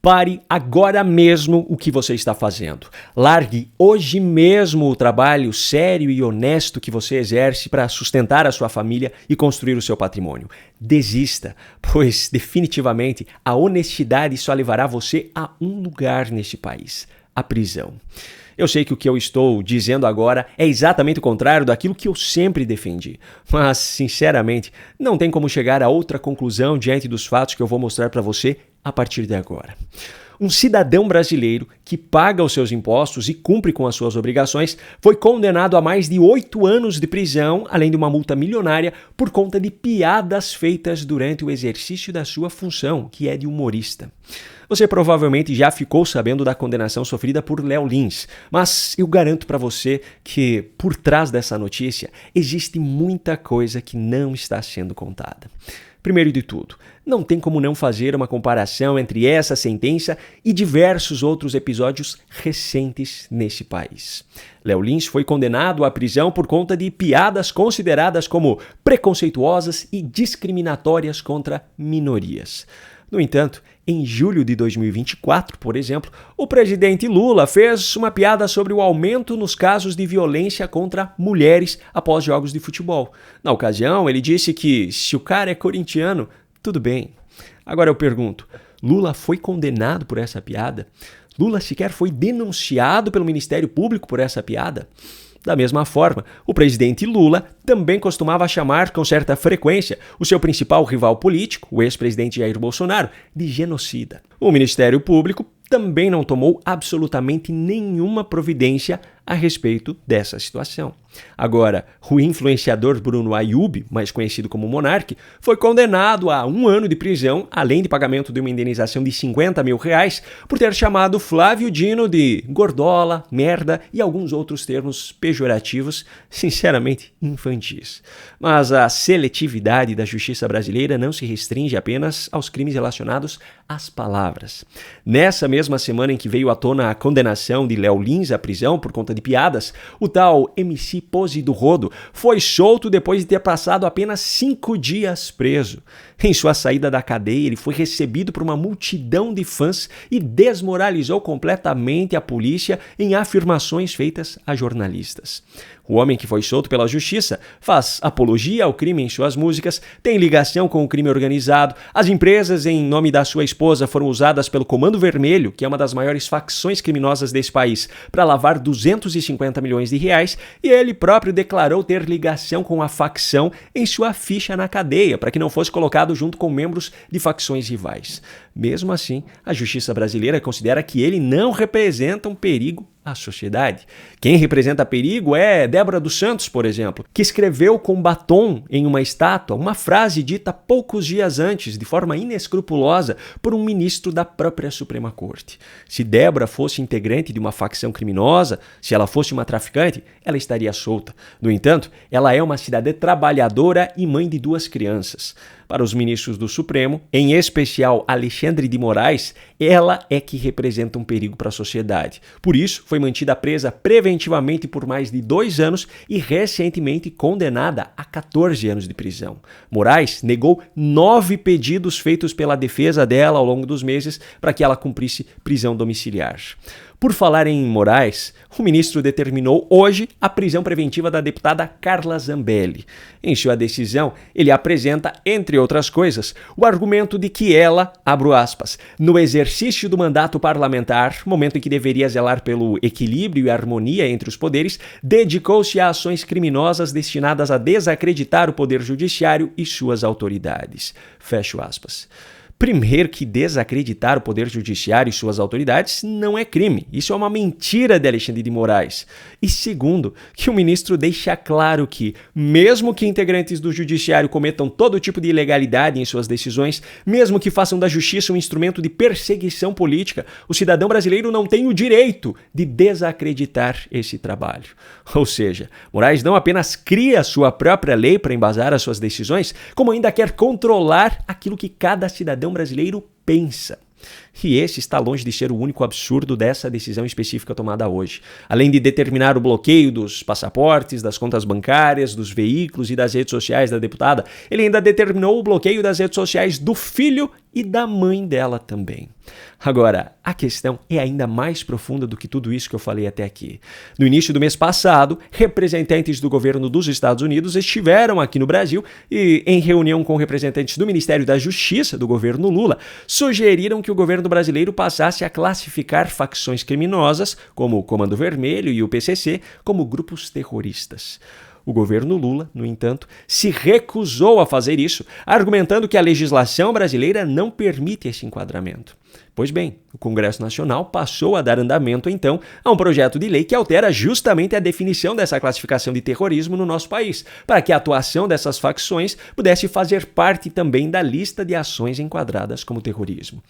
Pare agora mesmo o que você está fazendo. Largue hoje mesmo o trabalho sério e honesto que você exerce para sustentar a sua família e construir o seu patrimônio. Desista, pois definitivamente a honestidade só levará você a um lugar neste país: a prisão. Eu sei que o que eu estou dizendo agora é exatamente o contrário daquilo que eu sempre defendi, mas, sinceramente, não tem como chegar a outra conclusão diante dos fatos que eu vou mostrar para você a partir de agora. Um cidadão brasileiro que paga os seus impostos e cumpre com as suas obrigações foi condenado a mais de 8 anos de prisão, além de uma multa milionária, por conta de piadas feitas durante o exercício da sua função, que é de humorista. Você provavelmente já ficou sabendo da condenação sofrida por Léo Lins, mas eu garanto para você que por trás dessa notícia existe muita coisa que não está sendo contada. Primeiro de tudo, não tem como não fazer uma comparação entre essa sentença e diversos outros episódios recentes nesse país. Léo Lins foi condenado à prisão por conta de piadas consideradas como preconceituosas e discriminatórias contra minorias. No entanto, em julho de 2024, por exemplo, o presidente Lula fez uma piada sobre o aumento nos casos de violência contra mulheres após jogos de futebol. Na ocasião, ele disse que se o cara é corintiano, tudo bem. Agora eu pergunto, Lula foi condenado por essa piada? Lula sequer foi denunciado pelo Ministério Público por essa piada? Da mesma forma, o presidente Lula também costumava chamar com certa frequência o seu principal rival político, o ex-presidente Jair Bolsonaro, de genocida. O Ministério Público também não tomou absolutamente nenhuma providência a respeito dessa situação. Agora, o influenciador Bruno Ayub, mais conhecido como Monark, foi condenado a 1 ano de prisão, além de pagamento de uma indenização de R$50 mil, por ter chamado Flávio Dino de gordola, merda e alguns outros termos pejorativos, sinceramente infantis. Mas a seletividade da justiça brasileira não se restringe apenas aos crimes relacionados às palavras. Nessa mesma semana em que veio à tona a condenação de Léo Lins à prisão por conta de piadas, o tal MC Pose do Rodo foi solto depois de ter passado apenas 5 dias preso. Em sua saída da cadeia, ele foi recebido por uma multidão de fãs e desmoralizou completamente a polícia em afirmações feitas a jornalistas. O homem que foi solto pela justiça faz apologia ao crime em suas músicas, tem ligação com o crime organizado, as empresas em nome da sua esposa foram usadas pelo Comando Vermelho, que é uma das maiores facções criminosas desse país, para lavar R$250 milhões e ele próprio declarou ter ligação com a facção em sua ficha na cadeia, para que não fosse colocado junto com membros de facções rivais. Mesmo assim, a justiça brasileira considera que ele não representa um perigo à sociedade. Quem representa perigo é Débora dos Santos, por exemplo, que escreveu com batom em uma estátua uma frase dita poucos dias antes, de forma inescrupulosa, por um ministro da própria Suprema Corte. Se Débora fosse integrante de uma facção criminosa, se ela fosse uma traficante, ela estaria solta. No entanto, ela é uma cidadã trabalhadora e mãe de 2 crianças. Para os ministros do Supremo, em especial Alexandre de Moraes, ela é que representa um perigo para a sociedade. Por isso, foi mantida presa preventivamente por mais de 2 anos e recentemente condenada a 14 anos de prisão. Moraes negou 9 pedidos feitos pela defesa dela ao longo dos meses para que ela cumprisse prisão domiciliar. Por falar em Moraes, o ministro determinou hoje a prisão preventiva da deputada Carla Zambelli. Em sua decisão, ele apresenta, entre outras coisas, o argumento de que ela, abro aspas, no exercício do mandato parlamentar, momento em que deveria zelar pelo equilíbrio e harmonia entre os poderes, dedicou-se a ações criminosas destinadas a desacreditar o poder judiciário e suas autoridades. Fecho aspas. Primeiro que desacreditar o Poder Judiciário e suas autoridades não é crime. Isso é uma mentira de Alexandre de Moraes. E segundo, que o ministro deixa claro que, mesmo que integrantes do Judiciário cometam todo tipo de ilegalidade em suas decisões, mesmo que façam da justiça um instrumento de perseguição política, o cidadão brasileiro não tem o direito de desacreditar esse trabalho. Ou seja, Moraes não apenas cria sua própria lei para embasar as suas decisões, como ainda quer controlar aquilo que cada cidadão brasileiro pensa. E esse está longe de ser o único absurdo dessa decisão específica tomada hoje. Além de determinar o bloqueio dos passaportes, das contas bancárias, dos veículos e das redes sociais da deputada, ele ainda determinou o bloqueio das redes sociais do filho e da mãe dela também. Agora, a questão é ainda mais profunda do que tudo isso que eu falei até aqui. No início do mês passado, representantes do governo dos Estados Unidos estiveram aqui no Brasil e, em reunião com representantes do Ministério da Justiça do governo Lula, sugeriram que o governo brasileiro passasse a classificar facções criminosas, como o Comando Vermelho e o PCC, como grupos terroristas. O governo Lula, no entanto, se recusou a fazer isso, argumentando que a legislação brasileira não permite esse enquadramento. Pois bem, o Congresso Nacional passou a dar andamento, então, a um projeto de lei que altera justamente a definição dessa classificação de terrorismo no nosso país, para que a atuação dessas facções pudesse fazer parte também da lista de ações enquadradas como terrorismo.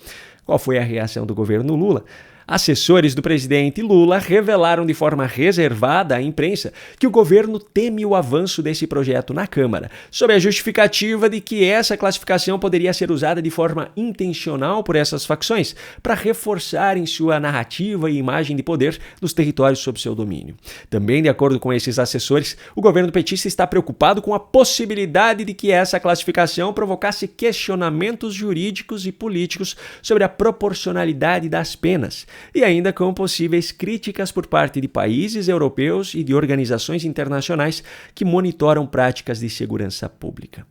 Qual foi a reação do governo Lula? Assessores do presidente Lula revelaram de forma reservada à imprensa que o governo teme o avanço desse projeto na Câmara, sob a justificativa de que essa classificação poderia ser usada de forma intencional por essas facções para reforçarem sua narrativa e imagem de poder nos territórios sob seu domínio. Também, de acordo com esses assessores, o governo petista está preocupado com a possibilidade de que essa classificação provocasse questionamentos jurídicos e políticos sobre a proporcionalidade das penas, e ainda com possíveis críticas por parte de países europeus e de organizações internacionais que monitoram práticas de segurança pública.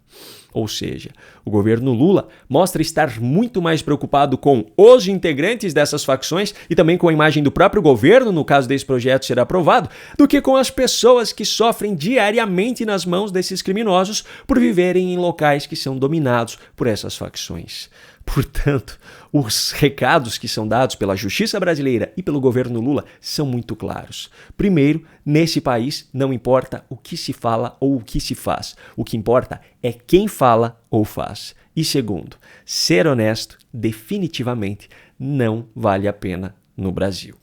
Ou seja, o governo Lula mostra estar muito mais preocupado com os integrantes dessas facções e também com a imagem do próprio governo, no caso desse projeto ser aprovado, do que com as pessoas que sofrem diariamente nas mãos desses criminosos por viverem em locais que são dominados por essas facções. Portanto, os recados que são dados pela justiça brasileira e pelo governo Lula são muito claros. Primeiro, nesse país não importa o que se fala ou o que se faz. O que importa é quem fala ou faz. E segundo, ser honesto definitivamente não vale a pena no Brasil.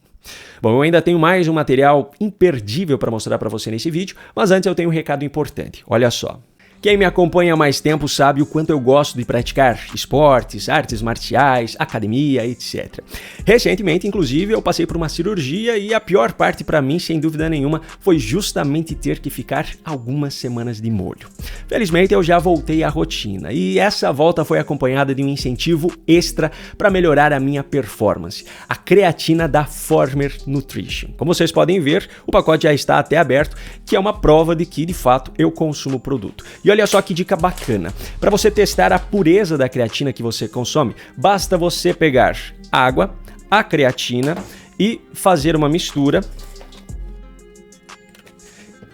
Bom, eu ainda tenho mais um material imperdível para mostrar para você nesse vídeo, mas antes eu tenho um recado importante. Olha só. Quem me acompanha há mais tempo sabe o quanto eu gosto de praticar esportes, artes marciais, academia, etc. Recentemente, inclusive, eu passei por uma cirurgia e a pior parte para mim, sem dúvida nenhuma, foi justamente ter que ficar algumas semanas de molho. Felizmente, eu já voltei à rotina e essa volta foi acompanhada de um incentivo extra para melhorar a minha performance, a creatina da Former Nutrition. Como vocês podem ver, o pacote já está até aberto, que é uma prova de que, de fato, eu consumo o produto. E olha só que dica bacana. Para você testar a pureza da creatina que você consome, basta você pegar água, a creatina e fazer uma mistura.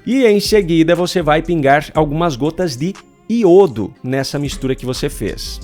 E em seguida você vai pingar algumas gotas de iodo nessa mistura que você fez.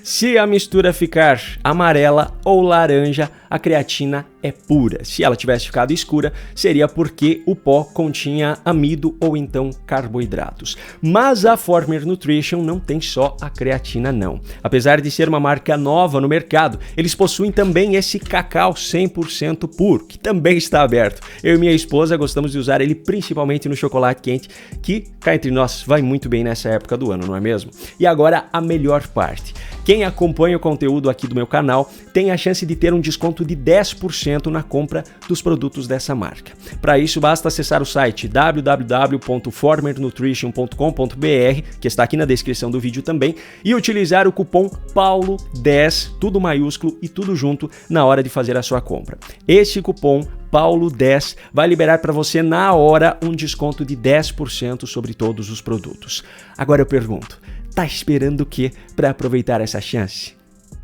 Se a mistura ficar amarela ou laranja, a creatina é pura. Se ela tivesse ficado escura, seria porque o pó continha amido ou então carboidratos. Mas a Former Nutrition não tem só a creatina não. Apesar de ser uma marca nova no mercado, eles possuem também esse cacau 100% puro, que também está aberto. Eu e minha esposa gostamos de usar ele principalmente no chocolate quente, que, cá entre nós, vai muito bem nessa época do ano, não é mesmo? E agora a melhor parte. Quem acompanha o conteúdo aqui do meu canal tem a chance de ter um desconto de 10% na compra dos produtos dessa marca. Para isso, basta acessar o site www.formernutrition.com.br, que está aqui na descrição do vídeo também, e utilizar o cupom PAULO10, tudo maiúsculo e tudo junto, na hora de fazer a sua compra. Esse cupom PAULO10 vai liberar para você na hora um desconto de 10% sobre todos os produtos. Agora eu pergunto, tá esperando o quê para aproveitar essa chance?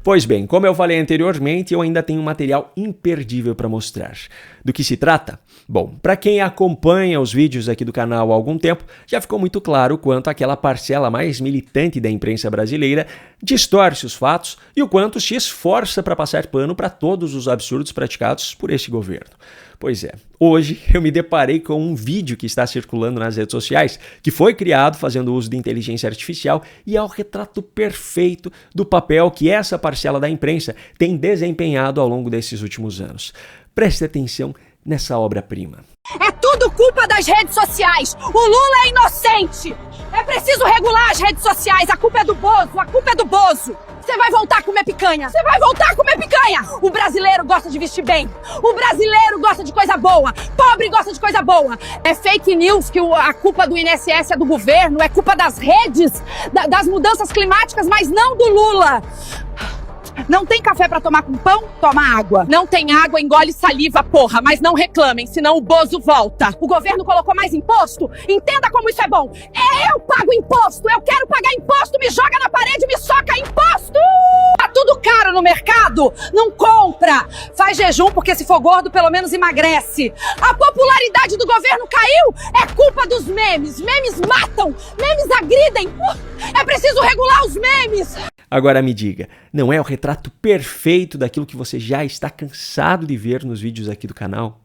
Pois bem, como eu falei anteriormente, eu ainda tenho um material imperdível para mostrar. Do que se trata? Bom, para quem acompanha os vídeos aqui do canal há algum tempo, já ficou muito claro o quanto aquela parcela mais militante da imprensa brasileira distorce os fatos e o quanto se esforça para passar pano para todos os absurdos praticados por esse governo. Pois é, hoje eu me deparei com um vídeo que está circulando nas redes sociais, que foi criado fazendo uso de inteligência artificial e é o retrato perfeito do papel que essa parcela da imprensa tem desempenhado ao longo desses últimos anos. Preste atenção nessa obra-prima. É tudo culpa das redes sociais! O Lula é inocente! É preciso regular as redes sociais! A culpa é do Bozo! A culpa é do Bozo! Você vai voltar a comer picanha. Você vai voltar a comer picanha. O brasileiro gosta de vestir bem. O brasileiro gosta de coisa boa. Pobre gosta de coisa boa. É fake news que a culpa do INSS é do governo, é culpa das redes, das mudanças climáticas, mas não do Lula. Não tem café pra tomar com pão? Toma água. Não tem água, engole saliva, porra. Mas não reclamem, senão o Bozo volta. O governo colocou mais imposto? Entenda como isso é bom. Eu pago imposto, eu quero pagar imposto. Me joga na parede, me soca imposto. Tá tudo caro no mercado. Não compra. Faz jejum, porque se for gordo, pelo menos emagrece. A popularidade do governo caiu. É culpa dos memes. Memes matam. Memes agridem. É preciso regular os memes. Agora me diga, não é o retrato perfeito daquilo que você já está cansado de ver nos vídeos aqui do canal?